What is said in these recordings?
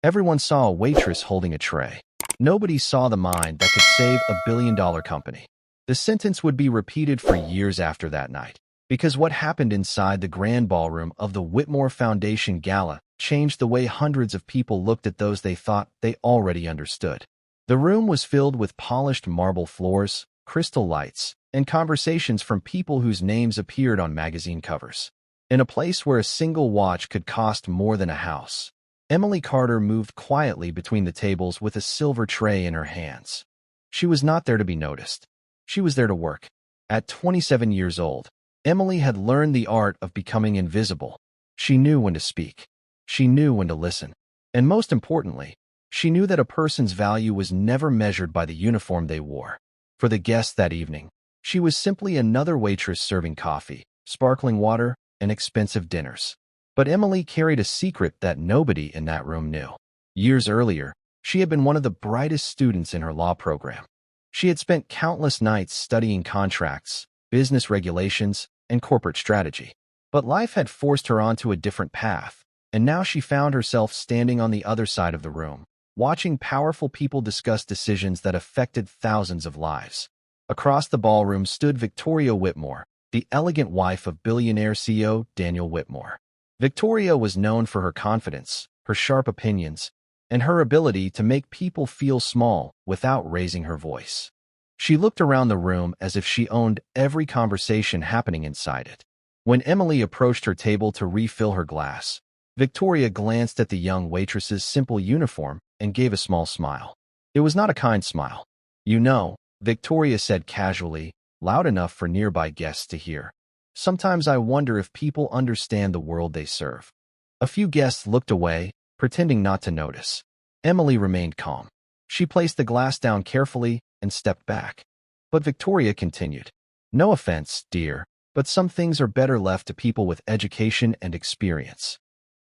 Everyone saw a waitress holding a tray. Nobody saw the mind that could save a $1 billion company. The sentence would be repeated for years after that night, because what happened inside the grand ballroom of the Whitmore Foundation Gala changed the way hundreds of people looked at those they thought they already understood. The room was filled with polished marble floors, crystal lights, and conversations from people whose names appeared on magazine covers. In a place where a single watch could cost more than a house, Emily Carter moved quietly between the tables with a silver tray in her hands. She was not there to be noticed. She was there to work. At 27 years old, Emily had learned the art of becoming invisible. She knew when to speak. She knew when to listen. And most importantly, she knew that a person's value was never measured by the uniform they wore. For the guests that evening, she was simply another waitress serving coffee, sparkling water, and expensive dinners. But Emily carried a secret that nobody in that room knew. Years earlier, she had been one of the brightest students in her law program. She had spent countless nights studying contracts, business regulations, and corporate strategy. But life had forced her onto a different path, and now she found herself standing on the other side of the room, watching powerful people discuss decisions that affected thousands of lives. Across the ballroom stood Victoria Whitmore, the elegant wife of billionaire CEO Daniel Whitmore. Victoria was known for her confidence, her sharp opinions, and her ability to make people feel small without raising her voice. She looked around the room as if she owned every conversation happening inside it. When Emily approached her table to refill her glass, Victoria glanced at the young waitress's simple uniform and gave a small smile. It was not a kind smile. "You know," Victoria said casually, loud enough for nearby guests to hear, "sometimes I wonder if people understand the world they serve." A few guests looked away, pretending not to notice. Emily remained calm. She placed the glass down carefully and stepped back. But Victoria continued, "No offense, dear, but some things are better left to people with education and experience."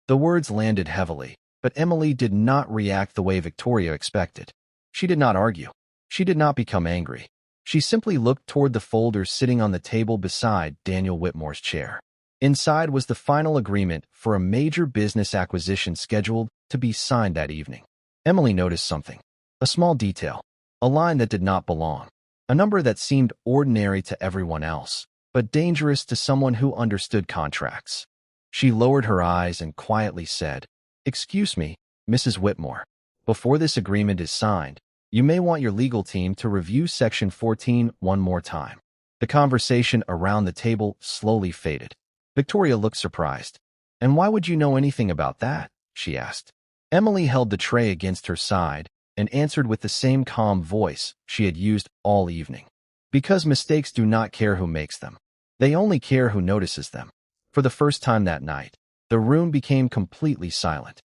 The words landed heavily, but Emily did not react the way Victoria expected. She did not argue. She did not become angry. She simply looked toward the folders sitting on the table beside Daniel Whitmore's chair. Inside was the final agreement for a major business acquisition scheduled to be signed that evening. Emily noticed something. A small detail. A line that did not belong. A number that seemed ordinary to everyone else, but dangerous to someone who understood contracts. She lowered her eyes and quietly said, "Excuse me, Mrs. Whitmore. Before this agreement is signed, you may want your legal team to review Section 14 one more time." The conversation around the table slowly faded. Victoria looked surprised. "And why would you know anything about that?" she asked. Emily held the tray against her side and answered with the same calm voice she had used all evening. "Because mistakes do not care who makes them. They only care who notices them." For the first time that night, the room became completely silent.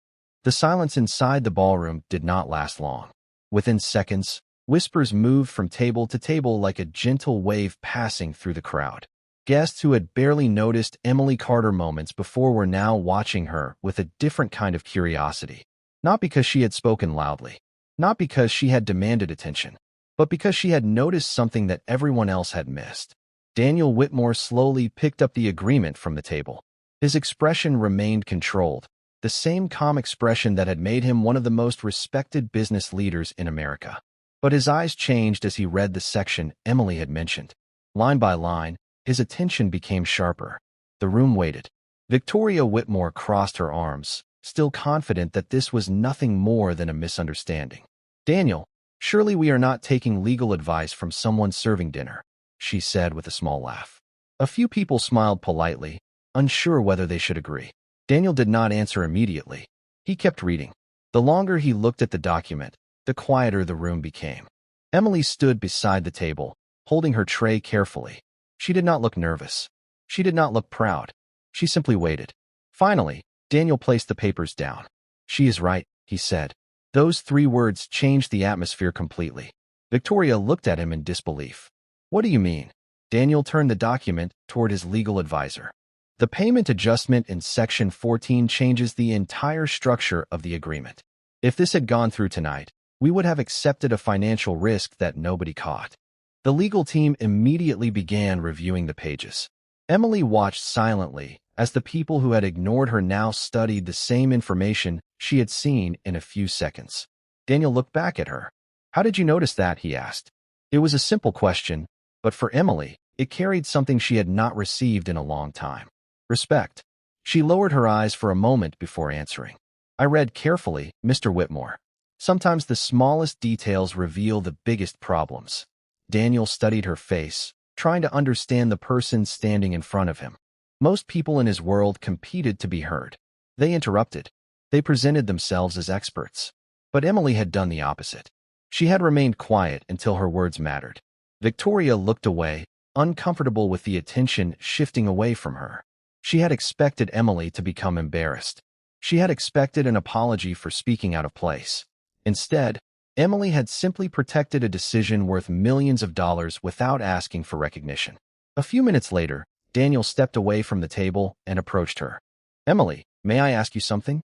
The silence inside the ballroom did not last long. Within seconds, whispers moved from table to table like a gentle wave passing through the crowd. Guests who had barely noticed Emily Carter moments before were now watching her with a different kind of curiosity. Not because she had spoken loudly, not because she had demanded attention, but because she had noticed something that everyone else had missed. Daniel Whitmore slowly picked up the agreement from the table. His expression remained controlled, the same calm expression that had made him one of the most respected business leaders in America. But his eyes changed as he read the section Emily had mentioned. Line by line, his attention became sharper. The room waited. Victoria Whitmore crossed her arms, still confident that this was nothing more than a misunderstanding. "Daniel, surely we are not taking legal advice from someone serving dinner," she said with a small laugh. A few people smiled politely, unsure whether they should agree. Daniel did not answer immediately. He kept reading. The longer he looked at the document, the quieter the room became. Emily stood beside the table, holding her tray carefully. She did not look nervous. She did not look proud. She simply waited. Finally, Daniel placed the papers down. "She is right," he said. Those 3 words changed the atmosphere completely. Victoria looked at him in disbelief. "What do you mean?" Daniel turned the document toward his legal advisor. "The payment adjustment in Section 14 changes the entire structure of the agreement. If this had gone through tonight, we would have accepted a financial risk that nobody caught." The legal team immediately began reviewing the pages. Emily watched silently as the people who had ignored her now studied the same information she had seen in a few seconds. Daniel looked back at her. "How did you notice that?" he asked. It was a simple question, but for Emily, it carried something she had not received in a long time. Respect. She lowered her eyes for a moment before answering. "I read carefully, Mr. Whitmore. Sometimes the smallest details reveal the biggest problems." Daniel studied her face, trying to understand the person standing in front of him. Most people in his world competed to be heard. They interrupted. They presented themselves as experts. But Emily had done the opposite. She had remained quiet until her words mattered. Victoria looked away, uncomfortable with the attention shifting away from her. She had expected Emily to become embarrassed. She had expected an apology for speaking out of place. Instead, Emily had simply protected a decision worth millions of dollars without asking for recognition. A few minutes later, Daniel stepped away from the table and approached her. "Emily, may I ask you something?"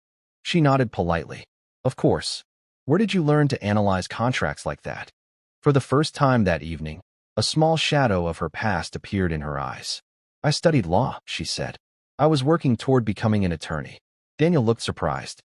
She nodded politely. "Of course. Where did you learn to analyze contracts like that?" For the first time that evening, a small shadow of her past appeared in her eyes. "I studied law," she said. "I was working toward becoming an attorney." Daniel looked surprised.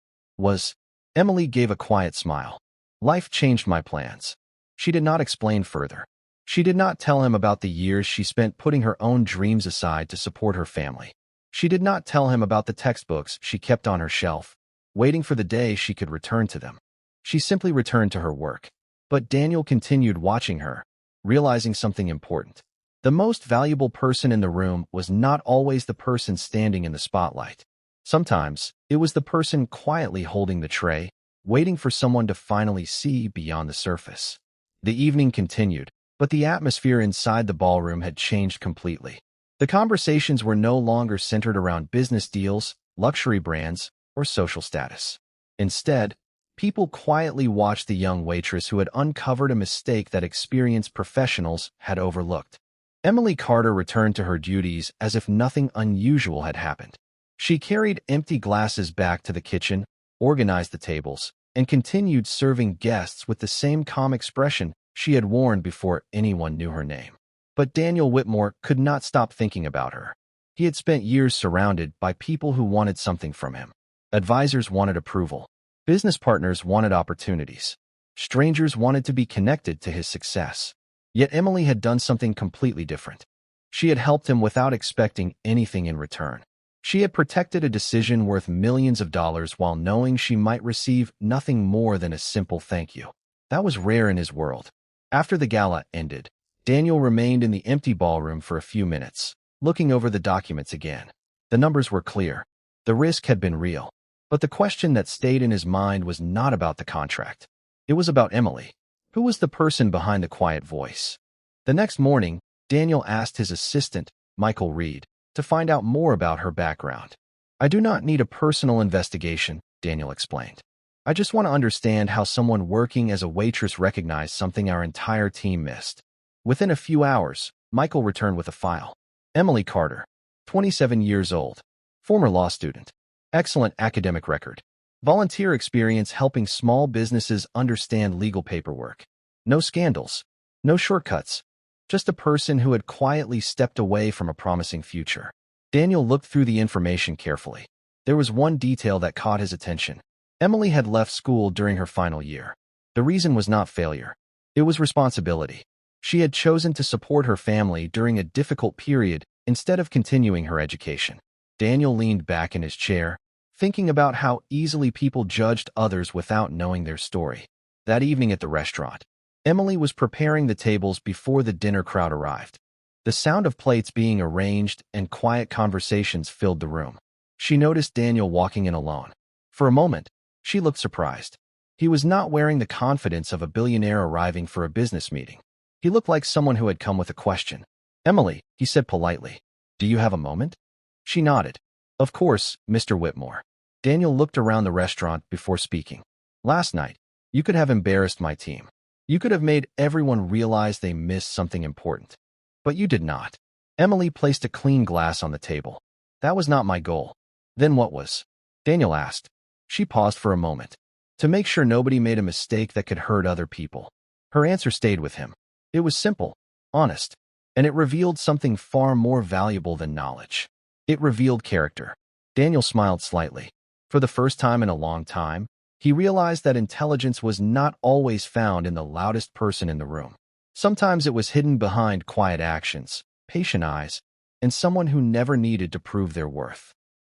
Emily gave a quiet smile. "Life changed my plans." She did not explain further. She did not tell him about the years she spent putting her own dreams aside to support her family. She did not tell him about the textbooks she kept on her shelf, waiting for the day she could return to them. She simply returned to her work. But Daniel continued watching her, realizing something important. The most valuable person in the room was not always the person standing in the spotlight. Sometimes, it was the person quietly holding the tray, waiting for someone to finally see beyond the surface. The evening continued, but the atmosphere inside the ballroom had changed completely. The conversations were no longer centered around business deals, luxury brands, or social status. Instead, people quietly watched the young waitress who had uncovered a mistake that experienced professionals had overlooked. Emily Carter returned to her duties as if nothing unusual had happened. She carried empty glasses back to the kitchen, organized the tables, and continued serving guests with the same calm expression she had worn before anyone knew her name. But Daniel Whitmore could not stop thinking about her. He had spent years surrounded by people who wanted something from him. Advisors wanted approval. Business partners wanted opportunities. Strangers wanted to be connected to his success. Yet Emily had done something completely different. She had helped him without expecting anything in return. She had protected a decision worth millions of dollars while knowing she might receive nothing more than a simple thank you. That was rare in his world. After the gala ended, Daniel remained in the empty ballroom for a few minutes, looking over the documents again. The numbers were clear. The risk had been real. But the question that stayed in his mind was not about the contract. It was about Emily. Who was the person behind the quiet voice? The next morning, Daniel asked his assistant, Michael Reed, to find out more about her background. "I do not need a personal investigation," Daniel explained. "I just want to understand how someone working as a waitress recognized something our entire team missed." Within a few hours, Michael returned with a file. Emily Carter, 27 years old, former law student, excellent academic record, volunteer experience helping small businesses understand legal paperwork. No scandals, no shortcuts, just a person who had quietly stepped away from a promising future. Daniel looked through the information carefully. There was one detail that caught his attention. Emily had left school during her final year. The reason was not failure. It was responsibility. She had chosen to support her family during a difficult period instead of continuing her education. Daniel leaned back in his chair, thinking about how easily people judged others without knowing their story. That evening at the restaurant, Emily was preparing the tables before the dinner crowd arrived. The sound of plates being arranged and quiet conversations filled the room. She noticed Daniel walking in alone. For a moment, she looked surprised. He was not wearing the confidence of a billionaire arriving for a business meeting. He looked like someone who had come with a question. "Emily," he said politely, "do you have a moment?" She nodded. "Of course, Mr. Whitmore." Daniel looked around the restaurant before speaking. "Last night, you could have embarrassed my team. You could have made everyone realize they missed something important. But you did not." Emily placed a clean glass on the table. "That was not my goal." "Then what was?" Daniel asked. She paused for a moment. "To make sure nobody made a mistake that could hurt other people." Her answer stayed with him. It was simple, honest, and it revealed something far more valuable than knowledge. It revealed character. Daniel smiled slightly. For the first time in a long time, he realized that intelligence was not always found in the loudest person in the room. Sometimes it was hidden behind quiet actions, patient eyes, and someone who never needed to prove their worth.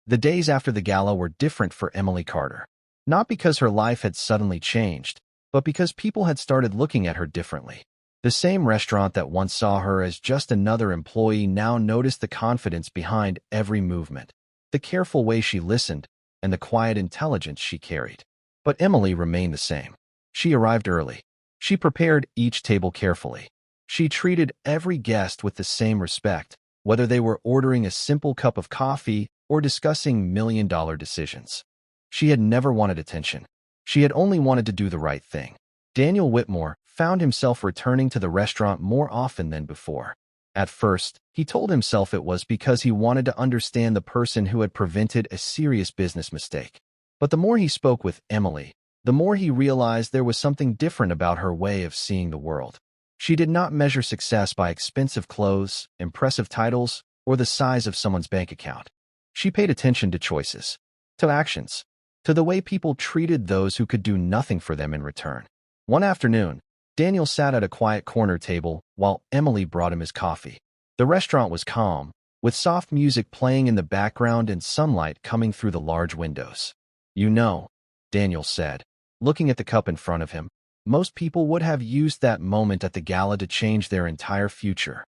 The days after the gala were different for Emily Carter. Not because her life had suddenly changed, but because people had started looking at her differently. The same restaurant that once saw her as just another employee now noticed the confidence behind every movement, the careful way she listened, and the quiet intelligence she carried. But Emily remained the same. She arrived early. She prepared each table carefully. She treated every guest with the same respect, whether they were ordering a simple cup of coffee or discussing million-dollar decisions. She had never wanted attention. She had only wanted to do the right thing. Daniel Whitmore found himself returning to the restaurant more often than before. At first, he told himself it was because he wanted to understand the person who had prevented a serious business mistake. But the more he spoke with Emily, the more he realized there was something different about her way of seeing the world. She did not measure success by expensive clothes, impressive titles, or the size of someone's bank account. She paid attention to choices, to actions, to the way people treated those who could do nothing for them in return. One afternoon, Daniel sat at a quiet corner table while Emily brought him his coffee. The restaurant was calm, with soft music playing in the background and sunlight coming through the large windows. "You know," Daniel said, looking at the cup in front of him, "most people would have used that moment at the gala to change their entire future."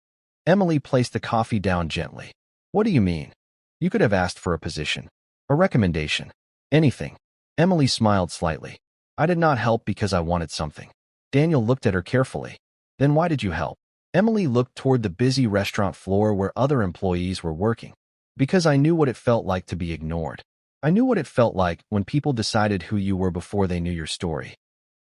Emily placed the coffee down gently. "What do you mean? You could have asked for a position, a recommendation, anything." Emily smiled slightly. "I did not help because I wanted something." Daniel looked at her carefully. "Then why did you help?" Emily looked toward the busy restaurant floor where other employees were working. "Because I knew what it felt like to be ignored. I knew what it felt like when people decided who you were before they knew your story."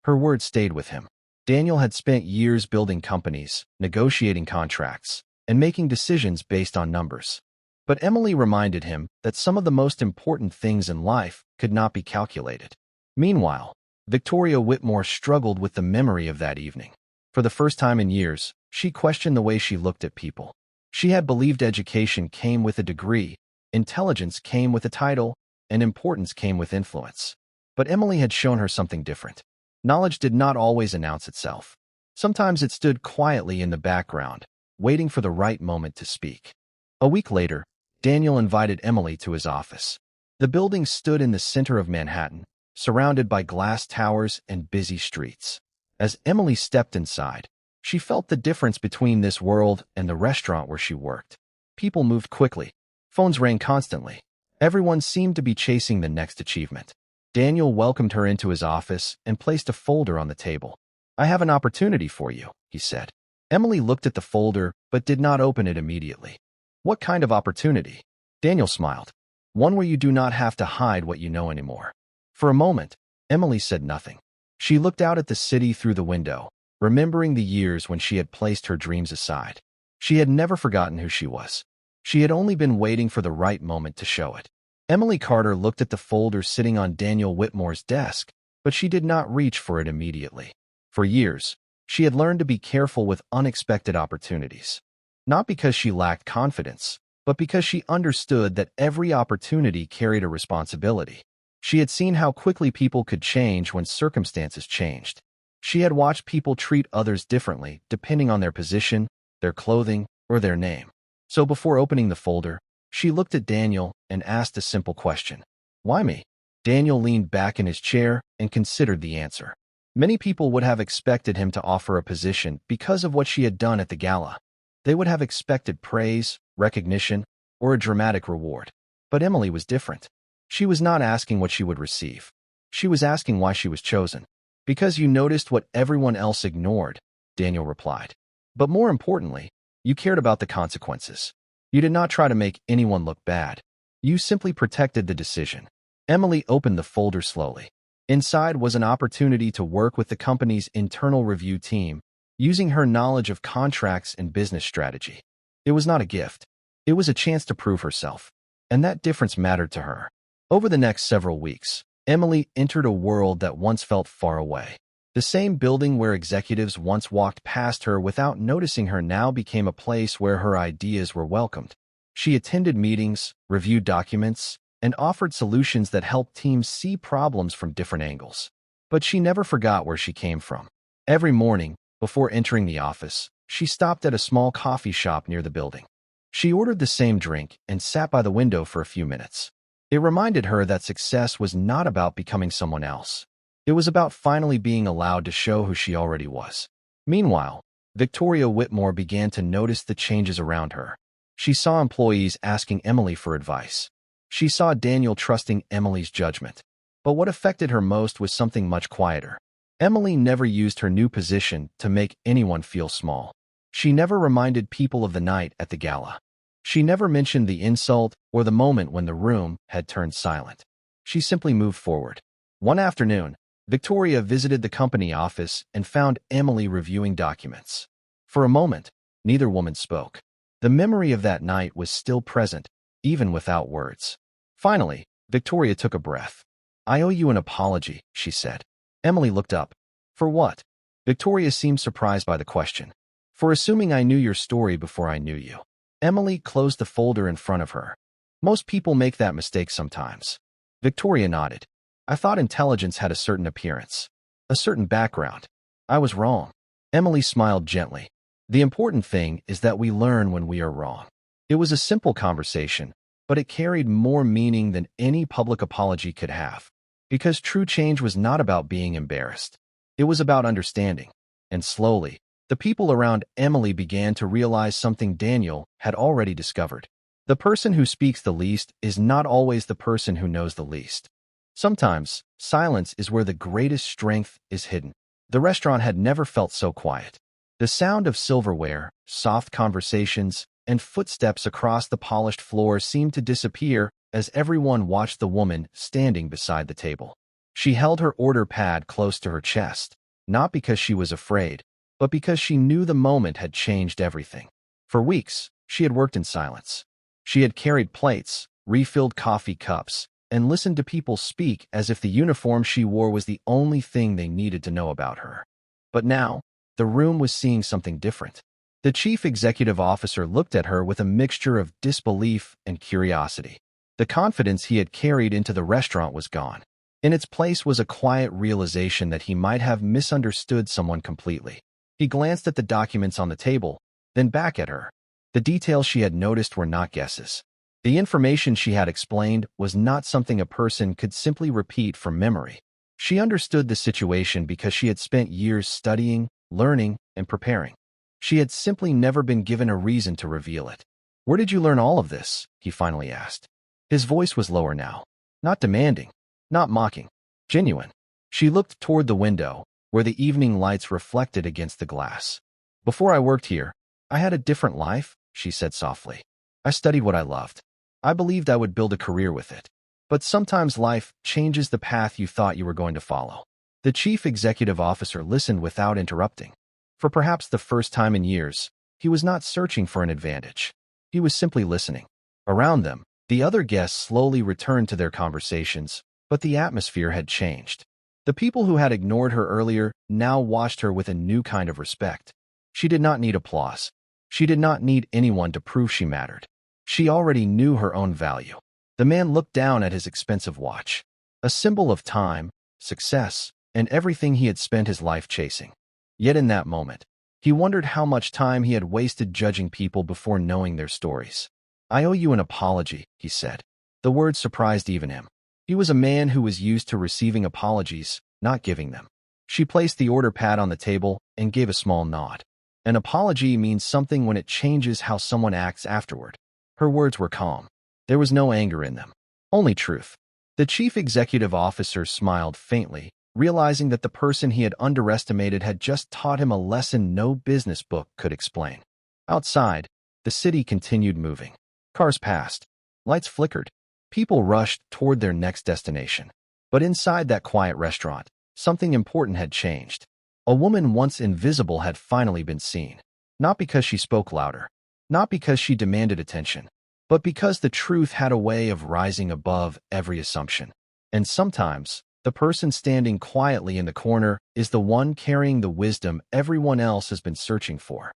Her words stayed with him. Daniel had spent years building companies, negotiating contracts, and making decisions based on numbers. But Emily reminded him that some of the most important things in life could not be calculated. Meanwhile, Victoria Whitmore struggled with the memory of that evening. For the first time in years, she questioned the way she looked at people. She had believed education came with a degree, intelligence came with a title, and importance came with influence. But Emily had shown her something different. Knowledge did not always announce itself. Sometimes it stood quietly in the background, waiting for the right moment to speak. A week later, Daniel invited Emily to his office. The building stood in the center of Manhattan, surrounded by glass towers and busy streets. As Emily stepped inside, she felt the difference between this world and the restaurant where she worked. People moved quickly. Phones rang constantly. Everyone seemed to be chasing the next achievement. Daniel welcomed her into his office and placed a folder on the table. "I have an opportunity for you," he said. Emily looked at the folder but did not open it immediately. "What kind of opportunity?" Daniel smiled. "One where you do not have to hide what you know anymore." For a moment, Emily said nothing. She looked out at the city through the window, remembering the years when she had placed her dreams aside. She had never forgotten who she was. She had only been waiting for the right moment to show it. Emily Carter looked at the folder sitting on Daniel Whitmore's desk, but she did not reach for it immediately. For years, she had learned to be careful with unexpected opportunities. Not because she lacked confidence, but because she understood that every opportunity carried a responsibility. She had seen how quickly people could change when circumstances changed. She had watched people treat others differently depending on their position, their clothing, or their name. So before opening the folder, she looked at Daniel and asked a simple question. "Why me?" Daniel leaned back in his chair and considered the answer. Many people would have expected him to offer a position because of what she had done at the gala. They would have expected praise, recognition, or a dramatic reward. But Emily was different. She was not asking what she would receive. She was asking why she was chosen. "Because you noticed what everyone else ignored," Daniel replied. "But more importantly, you cared about the consequences. You did not try to make anyone look bad. You simply protected the decision." Emily opened the folder slowly. Inside was an opportunity to work with the company's internal review team, using her knowledge of contracts and business strategy. It was not a gift. It was a chance to prove herself. And that difference mattered to her. Over the next several weeks, Emily entered a world that once felt far away. The same building where executives once walked past her without noticing her now became a place where her ideas were welcomed. She attended meetings, reviewed documents, and offered solutions that helped teams see problems from different angles. But she never forgot where she came from. Every morning, before entering the office, she stopped at a small coffee shop near the building. She ordered the same drink and sat by the window for a few minutes. It reminded her that success was not about becoming someone else. It was about finally being allowed to show who she already was. Meanwhile, Victoria Whitmore began to notice the changes around her. She saw employees asking Emily for advice. She saw Daniel trusting Emily's judgment. But what affected her most was something much quieter. Emily never used her new position to make anyone feel small. She never reminded people of the night at the gala. She never mentioned the insult or the moment when the room had turned silent. She simply moved forward. One afternoon, Victoria visited the company office and found Emily reviewing documents. For a moment, neither woman spoke. The memory of that night was still present, even without words. Finally, Victoria took a breath. "I owe you an apology," she said. Emily looked up. "For what?" Victoria seemed surprised by the question. "For assuming I knew your story before I knew you." Emily closed the folder in front of her. "Most people make that mistake sometimes." Victoria nodded. "I thought intelligence had a certain appearance, a certain background. I was wrong." Emily smiled gently. "The important thing is that we learn when we are wrong." It was a simple conversation, but it carried more meaning than any public apology could have. Because true change was not about being embarrassed. It was about understanding. And slowly, the people around Emily began to realize something Daniel had already discovered. The person who speaks the least is not always the person who knows the least. Sometimes, silence is where the greatest strength is hidden. The restaurant had never felt so quiet. The sound of silverware, soft conversations, and footsteps across the polished floor seemed to disappear as everyone watched the woman standing beside the table. She held her order pad close to her chest, not because she was afraid, but because she knew the moment had changed everything. For weeks, she had worked in silence. She had carried plates, refilled coffee cups, and listened to people speak as if the uniform she wore was the only thing they needed to know about her. But now, the room was seeing something different. The chief executive officer looked at her with a mixture of disbelief and curiosity. The confidence he had carried into the restaurant was gone. In its place was a quiet realization that he might have misunderstood someone completely. He glanced at the documents on the table, then back at her. The details she had noticed were not guesses. The information she had explained was not something a person could simply repeat from memory. She understood the situation because she had spent years studying, learning, and preparing. She had simply never been given a reason to reveal it. "Where did you learn all of this?" he finally asked. His voice was lower now. Not demanding, not mocking, genuine. She looked toward the window, where the evening lights reflected against the glass. "Before I worked here, I had a different life," she said softly. "I studied what I loved. I believed I would build a career with it. But sometimes life changes the path you thought you were going to follow." The chief executive officer listened without interrupting. For perhaps the first time in years, he was not searching for an advantage. He was simply listening. Around them, the other guests slowly returned to their conversations, but the atmosphere had changed. The people who had ignored her earlier now watched her with a new kind of respect. She did not need applause. She did not need anyone to prove she mattered. She already knew her own value. The man looked down at his expensive watch, a symbol of time, success, and everything he had spent his life chasing. Yet in that moment, he wondered how much time he had wasted judging people before knowing their stories. "I owe you an apology," he said. The word surprised even him. He was a man who was used to receiving apologies, not giving them. She placed the order pad on the table and gave a small nod. An apology means something when it changes how someone acts afterward. Her words were calm. There was no anger in them, only truth. The chief executive officer smiled faintly, realizing that the person he had underestimated had just taught him a lesson no business book could explain. Outside, the city continued moving. Cars passed. Lights flickered. People rushed toward their next destination. But inside that quiet restaurant, something important had changed. A woman once invisible had finally been seen. Not because she spoke louder, not because she demanded attention, but because the truth had a way of rising above every assumption. And sometimes, the person standing quietly in the corner is the one carrying the wisdom everyone else has been searching for.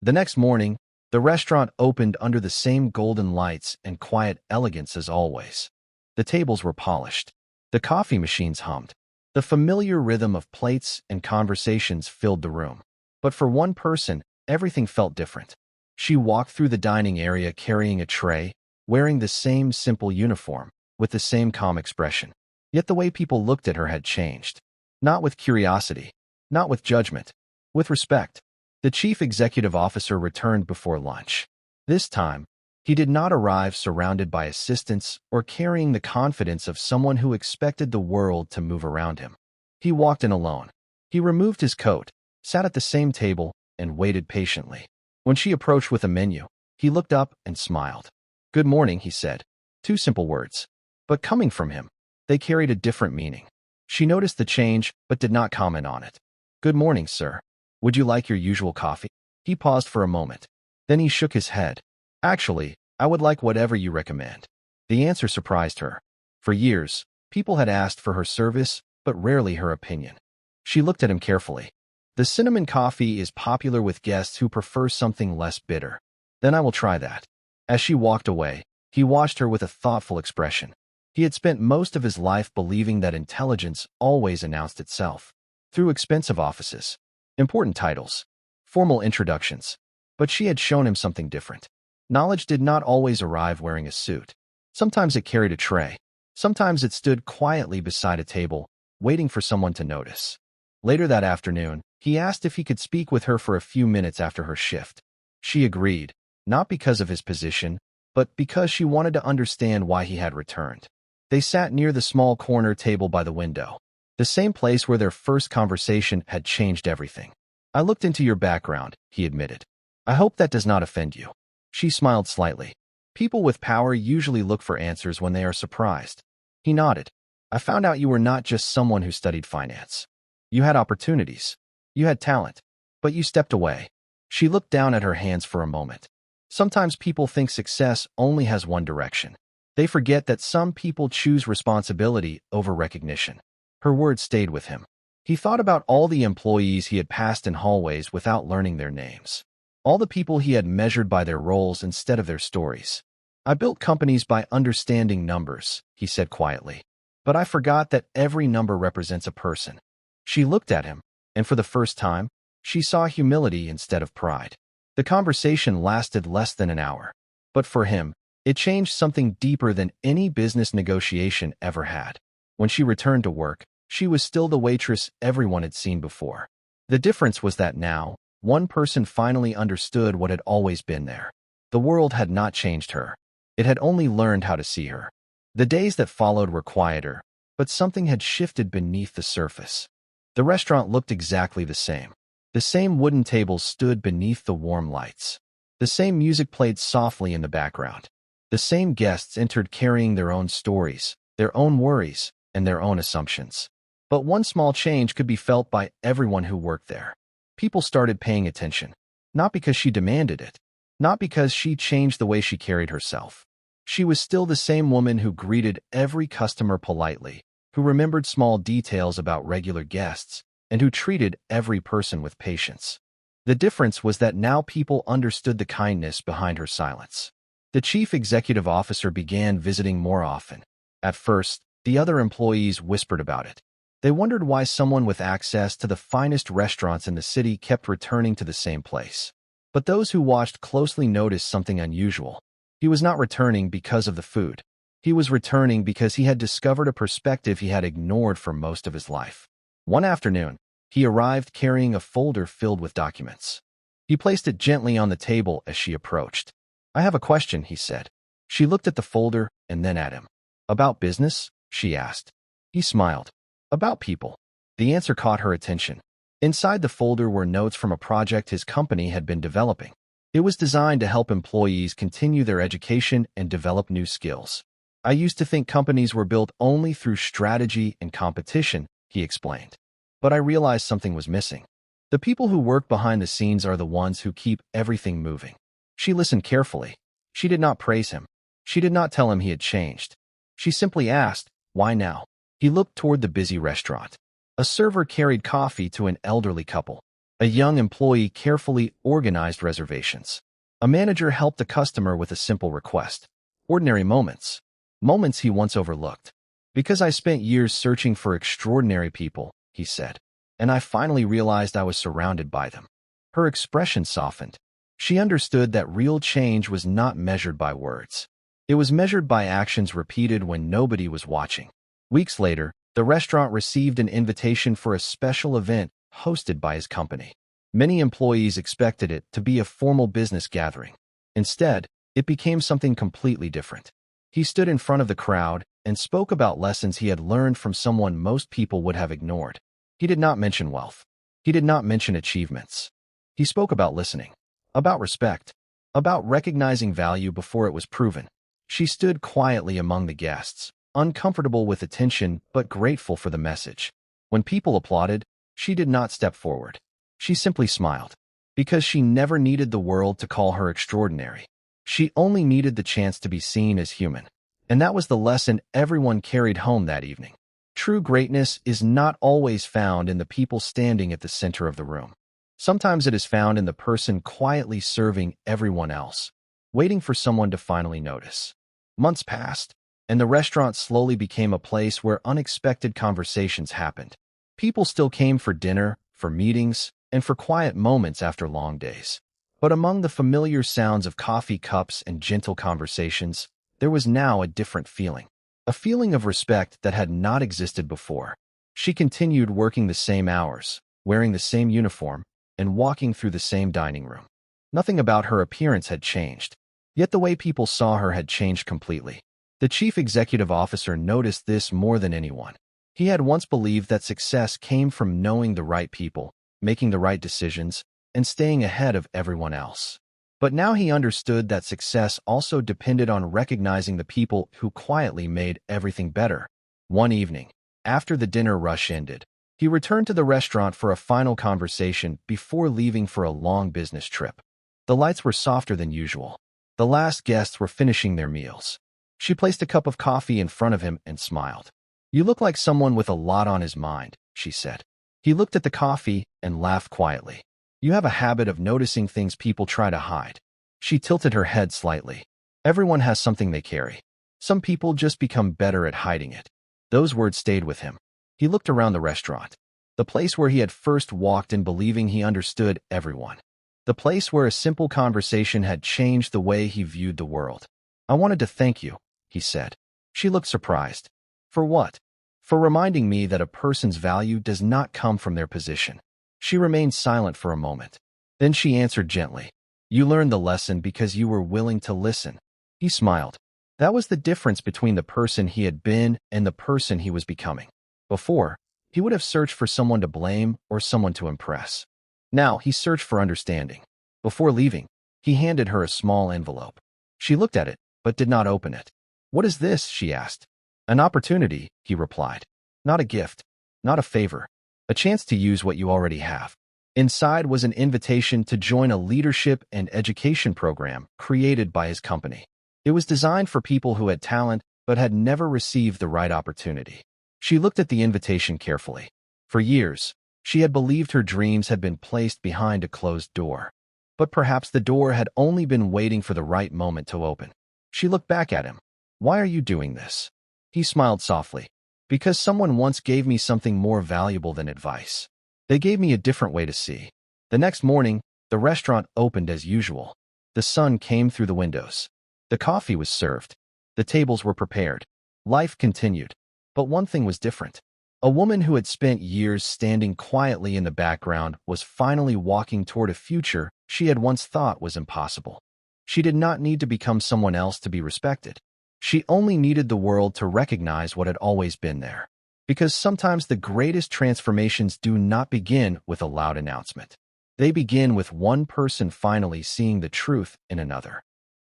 The next morning, The restaurant opened under the same golden lights and quiet elegance as always. The tables were polished. The coffee machines hummed. The familiar rhythm of plates and conversations filled the room. But for one person, everything felt different. She walked through the dining area carrying a tray, wearing the same simple uniform, with the same calm expression. Yet the way people looked at her had changed. Not with curiosity, not with judgment, with respect. The chief executive officer returned before lunch. This time, he did not arrive surrounded by assistants or carrying the confidence of someone who expected the world to move around him. He walked in alone. He removed his coat, sat at the same table, and waited patiently. When she approached with a menu, he looked up and smiled. "Good morning," he said. 2 simple words. But coming from him, they carried a different meaning. She noticed the change, but did not comment on it. "Good morning, sir. Would you like your usual coffee?" He paused for a moment. Then he shook his head. "Actually, I would like whatever you recommend." The answer surprised her. For years, people had asked for her service, but rarely her opinion. She looked at him carefully. "The cinnamon coffee is popular with guests who prefer something less bitter." "Then I will try that." As she walked away, he watched her with a thoughtful expression. He had spent most of his life believing that intelligence always announced itself. Through expensive offices, important titles, formal introductions. But she had shown him something different. Knowledge did not always arrive wearing a suit. Sometimes it carried a tray. Sometimes it stood quietly beside a table, waiting for someone to notice. Later that afternoon, he asked if he could speak with her for a few minutes after her shift. She agreed, not because of his position, but because she wanted to understand why he had returned. They sat near the small corner table by the window, the same place where their first conversation had changed everything. "I looked into your background," he admitted. "I hope that does not offend you." She smiled slightly. People with power usually look for answers when they are surprised. He nodded. "I found out you were not just someone who studied finance. You had opportunities. You had talent. But you stepped away." She looked down at her hands for a moment. Sometimes people think success only has one direction. They forget that some people choose responsibility over recognition. Her words stayed with him. He thought about all the employees he had passed in hallways without learning their names. All the people he had measured by their roles instead of their stories. "I built companies by understanding numbers," he said quietly. "But I forgot that every number represents a person." She looked at him, and for the first time, she saw humility instead of pride. The conversation lasted less than an hour. But for him, it changed something deeper than any business negotiation ever had. When she returned to work, she was still the waitress everyone had seen before. The difference was that now, one person finally understood what had always been there. The world had not changed her. It had only learned how to see her. The days that followed were quieter, but something had shifted beneath the surface. The restaurant looked exactly the same. The same wooden tables stood beneath the warm lights. The same music played softly in the background. The same guests entered carrying their own stories, their own worries, and their own assumptions. But one small change could be felt by everyone who worked there. People started paying attention. Not because she demanded it. Not because she changed the way she carried herself. She was still the same woman who greeted every customer politely, who remembered small details about regular guests, and who treated every person with patience. The difference was that now people understood the kindness behind her silence. The chief executive officer began visiting more often. At first, the other employees whispered about it. They wondered why someone with access to the finest restaurants in the city kept returning to the same place. But those who watched closely noticed something unusual. He was not returning because of the food. He was returning because he had discovered a perspective he had ignored for most of his life. One afternoon, he arrived carrying a folder filled with documents. He placed it gently on the table as she approached. "I have a question," he said. She looked at the folder and then at him. "About business?" she asked. He smiled. "About people." The answer caught her attention. Inside the folder were notes from a project his company had been developing. It was designed to help employees continue their education and develop new skills. "I used to think companies were built only through strategy and competition," he explained. "But I realized something was missing. The people who work behind the scenes are the ones who keep everything moving." She listened carefully. She did not praise him. She did not tell him he had changed. She simply asked, "Why now?" He looked toward the busy restaurant. A server carried coffee to an elderly couple. A young employee carefully organized reservations. A manager helped a customer with a simple request. Ordinary moments. Moments he once overlooked. Because I spent years searching for extraordinary people, he said, and I finally realized I was surrounded by them. Her expression softened. She understood that real change was not measured by words. It was measured by actions repeated when nobody was watching. Weeks later, the restaurant received an invitation for a special event hosted by his company. Many employees expected it to be a formal business gathering. Instead, it became something completely different. He stood in front of the crowd and spoke about lessons he had learned from someone most people would have ignored. He did not mention wealth. He did not mention achievements. He spoke about listening, about respect, about recognizing value before it was proven. She stood quietly among the guests, uncomfortable with attention but grateful for the message. When people applauded, she did not step forward. She simply smiled, because she never needed the world to call her extraordinary. She only needed the chance to be seen as human. And that was the lesson everyone carried home that evening. True greatness is not always found in the people standing at the center of the room. Sometimes it is found in the person quietly serving everyone else, waiting for someone to finally notice. Months passed, and the restaurant slowly became a place where unexpected conversations happened. People still came for dinner, for meetings, and for quiet moments after long days. But among the familiar sounds of coffee cups and gentle conversations, there was now a different feeling. A feeling of respect that had not existed before. She continued working the same hours, wearing the same uniform, and walking through the same dining room. Nothing about her appearance had changed, yet the way people saw her had changed completely. The chief executive officer noticed this more than anyone. He had once believed that success came from knowing the right people, making the right decisions, and staying ahead of everyone else. But now he understood that success also depended on recognizing the people who quietly made everything better. One evening, after the dinner rush ended, he returned to the restaurant for a final conversation before leaving for a long business trip. The lights were softer than usual. The last guests were finishing their meals. She placed a cup of coffee in front of him and smiled. "You look like someone with a lot on his mind," she said. He looked at the coffee and laughed quietly. "You have a habit of noticing things people try to hide." She tilted her head slightly. "Everyone has something they carry. Some people just become better at hiding it." Those words stayed with him. He looked around the restaurant, the place where he had first walked in believing he understood everyone, the place where a simple conversation had changed the way he viewed the world. "I wanted to thank you," he said. She looked surprised. "For what?" "For reminding me that a person's value does not come from their position." She remained silent for a moment. Then she answered gently, "You learned the lesson because you were willing to listen." He smiled. That was the difference between the person he had been and the person he was becoming. Before, he would have searched for someone to blame or someone to impress. Now he searched for understanding. Before leaving, he handed her a small envelope. She looked at it, but did not open it. "What is this?" she asked. "An opportunity," he replied. "Not a gift, not a favor. A chance to use what you already have." Inside was an invitation to join a leadership and education program created by his company. It was designed for people who had talent but had never received the right opportunity. She looked at the invitation carefully. For years, she had believed her dreams had been placed behind a closed door. But perhaps the door had only been waiting for the right moment to open. She looked back at him. "Why are you doing this?" He smiled softly. "Because someone once gave me something more valuable than advice. They gave me a different way to see." The next morning, the restaurant opened as usual. The sun came through the windows. The coffee was served. The tables were prepared. Life continued. But one thing was different. A woman who had spent years standing quietly in the background was finally walking toward a future she had once thought was impossible. She did not need to become someone else to be respected. She only needed the world to recognize what had always been there. Because sometimes the greatest transformations do not begin with a loud announcement. They begin with one person finally seeing the truth in another.